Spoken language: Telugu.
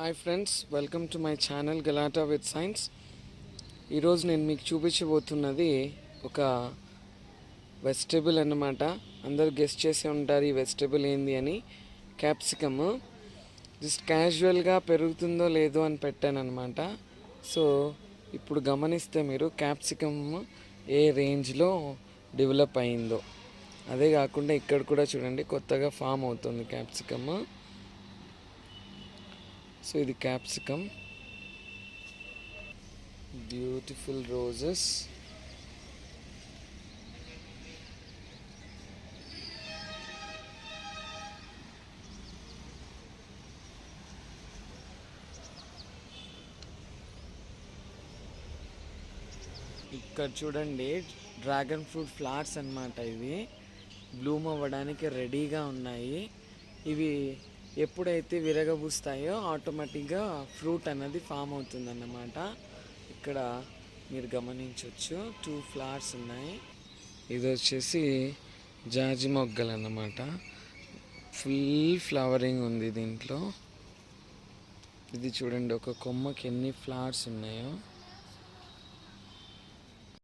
Hi friends, welcome to my channel Galatta with science. ఈరోజు నేను మీకు చూపించబోతున్నది ఒక వెజిటేబుల్ అన్నమాట. అందరూ గెస్ట్ చేసి ఉంటారు ఈ వెజిటేబుల్ ఏంది అని. క్యాప్సికమ్. జస్ట్ క్యాజువల్గా పెరుగుతుందో లేదో అని పెట్టాను అనమాట. సో ఇప్పుడు గమనిస్తే మీరు క్యాప్సికమ్ ఏ రేంజ్లో డెవలప్ అయిందో. అదే కాకుండా ఇక్కడ కూడా చూడండి, కొత్తగా ఫామ్ అవుతుంది క్యాప్సికమ్. సో ఇది క్యాప్సికమ్, బ్యూటిఫుల్ రోజెస్. ఇక్కడ చూడండి, డ్రాగన్ ఫ్రూట్ ఫ్లవర్స్ అన్నమాట. ఇవి బ్లూమ్ అవ్వడానికి రెడీగా ఉన్నాయి. ఇవి ఎప్పుడైతే విరగబూస్తాయో ఆటోమేటిక్గా ఫ్రూట్ అన్నది ఫామ్ అవుతుందన్నమాట. ఇక్కడ మీరు గమనించవచ్చు, 2 ఫ్లవర్స్ ఉన్నాయి. ఇది వచ్చేసి జాజి మొగ్గలు అన్నమాట. ఫుల్ ఫ్లవరింగ్ ఉంది దీంట్లో. ఇది చూడండి, ఒక కొమ్మకి ఎన్ని ఫ్లవర్స్ ఉన్నాయో.